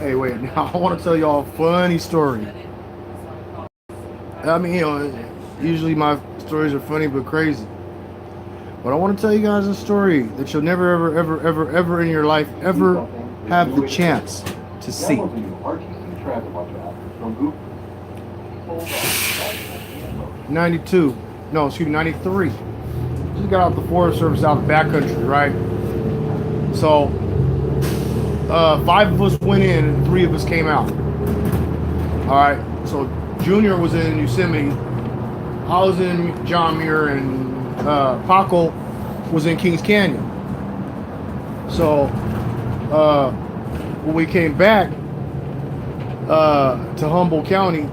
Hey, wait. Now I want to tell y'all a funny story. I mean, usually my stories are funny but crazy. But I want to tell you guys a story that you'll never, ever, ever, ever, ever in your life ever have the chance to see. 92. No, excuse me, 93. Just got out the Forest Service out the backcountry, right? So, five of us went in and three of us came out. All right. So Junior was in Yosemite. I was in John Muir, and Paco was in Kings Canyon. So when we came back to Humboldt County,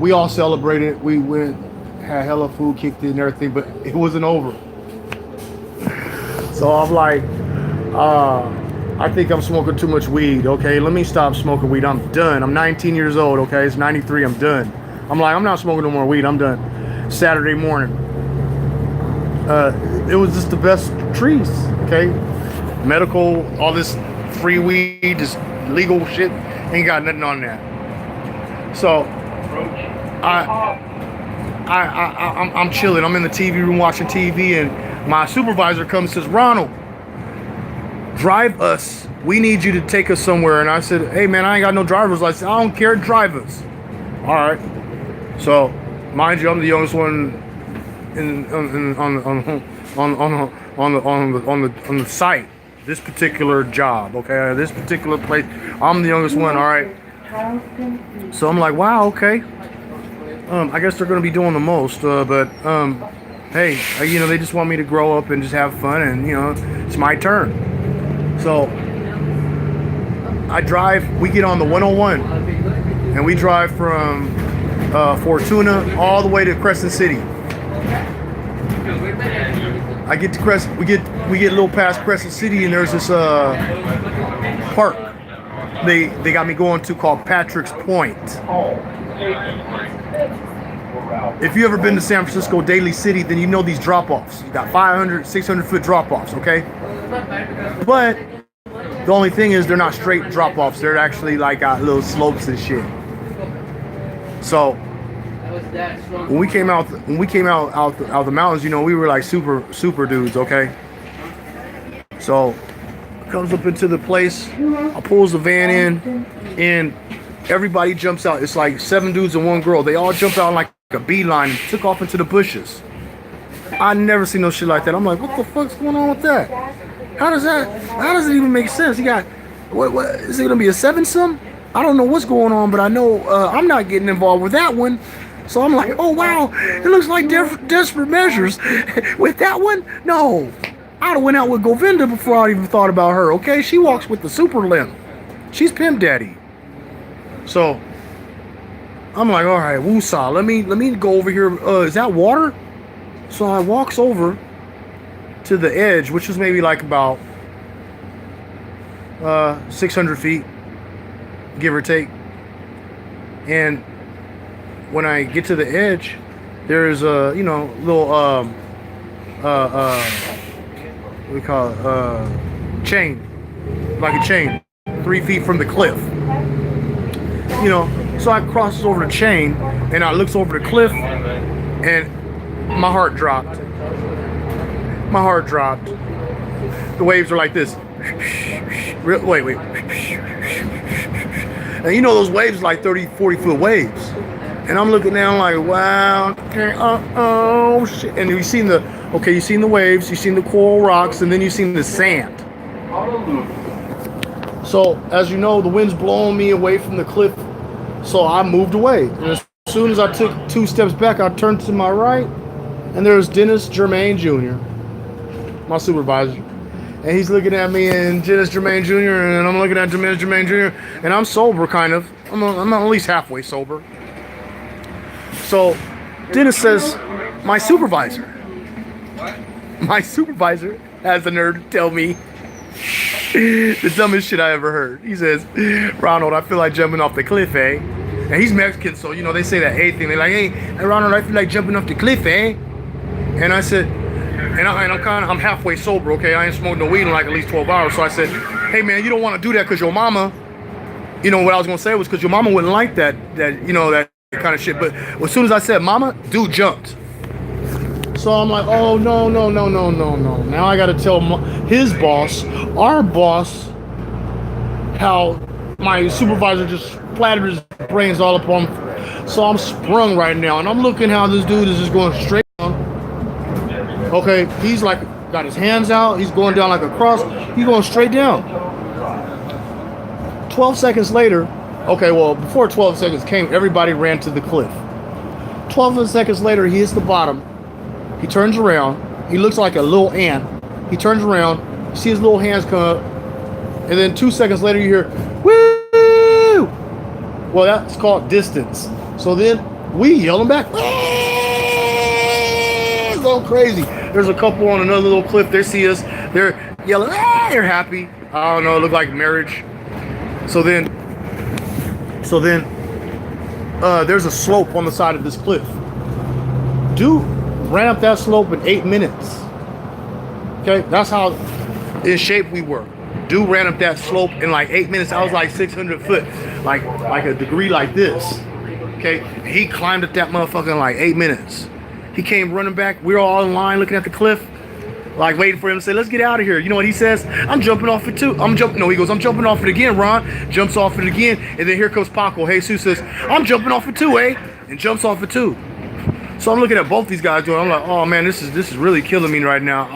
we all celebrated. We went, had hella food, kicked it and everything, but it wasn't over. So I'm like, I think I'm smoking too much weed. Okay, let me stop smoking weed. I'm done. I'm 19 years old. Okay, it's 93. I'm done. I'm like, I'm not smoking no more weed. I'm done. Saturday morning. It was just the best trees. Okay, medical, all this free weed, just legal shit, ain't got nothing on that. So I'm chilling. I'm in the TV room watching TV, and my supervisor comes and says, Ronald, drive us. We need you to take us somewhere. And I said, hey man, I ain't got no driver's license. I don't care. Drive us. All right. So, mind you, I'm the youngest one on the site. This particular job, okay, this particular place. I'm the youngest one. All right. So I'm like, wow, okay. I guess they're gonna be doing the most, but hey, they just want me to grow up and just have fun, and it's my turn. So I drive. We get on the 101, and we drive from Fortuna all the way to Crescent City. I get to Crescent. We get a little past Crescent City, and there's this park. They got me going to called Patrick's Point. If you ever been to San Francisco Daly City, then you know these drop-offs. You got 500, 600 foot drop-offs, okay? But the only thing is they're not straight drop-offs. They're actually like got little slopes and shit. So when we came out the mountains, we were like super dudes, okay? So comes up into the place, I pulls the van in, and everybody jumps out. It's like 7 dudes and 1 girl. They all jump out like a beeline and took off into the bushes. I never seen no shit like that. I'm like, what the fuck's going on with that? How does it even make sense? You got, what is it gonna be a 7-some? I don't know what's going on, but I know I'm not getting involved with that one. So I'm like, oh wow, it looks like Desperate Measures. With that one, no. I'd have went out with Govinda before I even thought about her, okay? She walks with the super limp. She's Pimp Daddy. So I'm like, all right, woosah, let me go over here. Is that water? So I walks over to the edge, which was maybe like about 600 feet, give or take. And when I get to the edge, there's a little what do we call it? Chain, like a chain, 3 feet from the cliff. So I crosses over the chain, and I looks over the cliff, and my heart dropped. The waves are like this. Wait. And those waves like 30, 40 foot waves. And I'm looking down like, wow, okay, oh shit. And you've seen the waves, you've seen the coral rocks, and then you've seen the sand. So as you know, the wind's blowing me away from the cliff. So I moved away. And as soon as I took 2 steps back, I turned to my right, and there's Dennis Germain Jr., my supervisor. And he's looking at me, and Dennis Germain Jr., and I'm looking at Dennis Germain Jr., and I'm sober, kind of. I'm at least halfway sober. So Dennis says, my supervisor has the nerve to tell me the dumbest shit I ever heard. He says, Ronald, I feel like jumping off the cliff, eh? And he's Mexican, so they say that hey thing. They're like, hey Ronald, I feel like jumping off the cliff, eh? And I said, and I'm halfway sober, okay? I ain't smoked no weed in like at least 12 hours. So I said, hey man, you don't want to do that because your mama, you know what I was gonna say was because your mama wouldn't like that kind of shit. But as soon as I said mama, dude jumped. So I'm like, oh no. Now I gotta tell his boss, our boss, how my supervisor just splattered his brains all up on me. So I'm sprung right now, and I'm looking how this dude is just going straight down. Okay, he's like got his hands out, he's going down like a cross, he's going straight down. 12 seconds later, okay, well, before 12 seconds came, everybody ran to the cliff. 12 seconds later, he hits the bottom. He turns around. He looks like a little ant. He turns around. You see his little hands come up. And then 2 seconds later, you hear, woo! Well, that's called distance. So then we yell him back. Going crazy. There's a couple on another little cliff. They see us. They're yelling. They're happy. I don't know. It looked like marriage. So then there's a slope on the side of this cliff. Dude ran up that slope in 8 minutes. Okay, that's how in shape we were. Dude ran up that slope in like 8 minutes. I was like 600 foot, like a degree like this. Okay, he climbed up that motherfucker in like 8 minutes. He came running back. We were all in line looking at the cliff, like waiting for him to say, let's get out of here. You know what he says? I'm jumping off it too. He goes, I'm jumping off it again, Ron. Jumps off it again. And then here comes Paco. Jesus says, I'm jumping off it too, eh? And jumps off it too. So I'm looking at both these guys doing. I'm like, oh man, this is really killing me right now.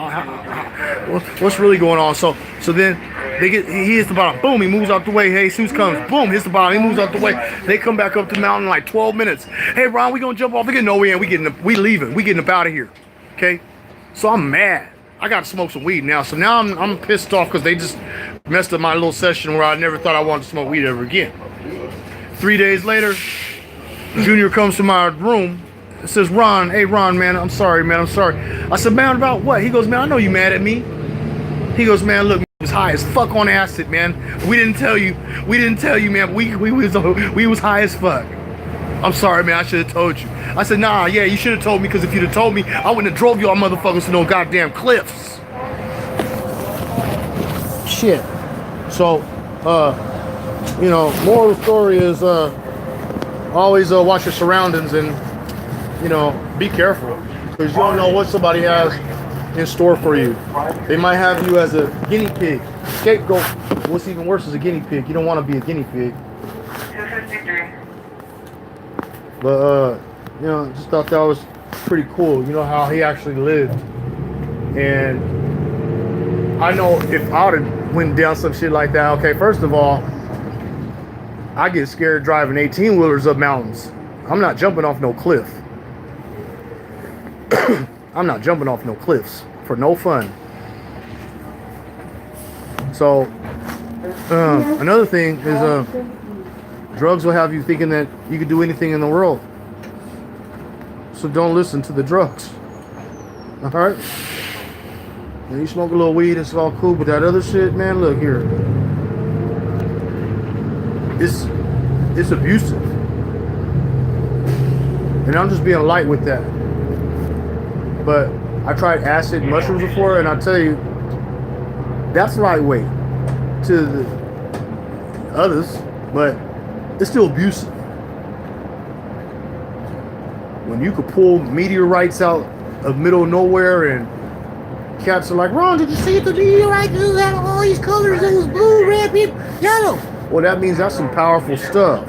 What's really going on? So then he hits the bottom. Boom, he moves out the way. Jesus comes. Boom, hits the bottom. He moves out the way. They come back up the mountain in like 12 minutes. Hey Ron, we gonna jump off again? No, we ain't. We leaving. We getting up out of here. Okay. So I'm mad. I got to smoke some weed now. So now I'm pissed off because they just messed up my little session where I never thought I wanted to smoke weed ever again. 3 days later, Junior comes to my room and says, Ron, hey Ron, man, I'm sorry, man, I'm sorry. I said, man, about what? He goes, man, I know you mad at me. He goes, man, look, was high as fuck on acid, man. We didn't tell you, man. We was high as fuck. I'm sorry, man, I should have told you. I said, nah, yeah, you should have told me, because if you'd have told me, I wouldn't have drove y'all motherfuckers to no goddamn cliffs. Shit. So, you know, moral of the story is, always watch your surroundings and, you know, be careful, because you don't know what somebody has in store for you. They might have you as a guinea pig, scapegoat. What's even worse is a guinea pig. You don't want to be a guinea pig. 253. But you know, just thought that was pretty cool. You know how he actually lived, and I know if I would have went down some shit like that. Okay, first of all, I get scared driving 18-wheelers up mountains. I'm not jumping off no cliff. I'm not jumping off no cliffs for no fun. So another thing is drugs will have you thinking that you could do anything in the world. So don't listen to the drugs. All right? And you smoke a little weed, it's all cool, but that other shit, man, look here. It's abusive. And I'm just being light with that. But I tried acid and mushrooms before, and I tell you, that's lightweight to the others, but it's still abusive. When you could pull meteorites out of middle of nowhere, and cats are like, Ron, did you see the meteorite? It had all these colors. It was blue, red, yellow. Well, that means that's some powerful stuff.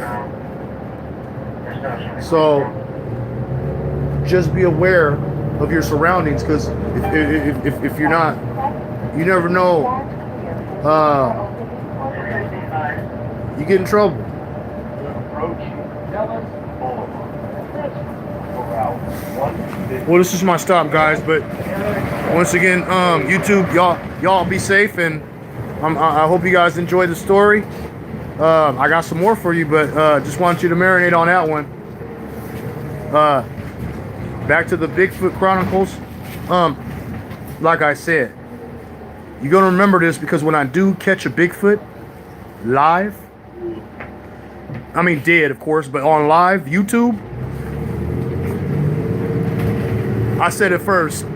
So just be aware of your surroundings, because if you're not, you never know, you get in trouble. Well, this is my stop, guys, but once again, YouTube, y'all be safe, and I hope you guys enjoyed the story. I got some more for you, but just want you to marinate on that one. Back to the Bigfoot Chronicles. Like I said, you're gonna remember this, because when I do catch a Bigfoot live, I mean dead, of course, but on live YouTube, I said it first.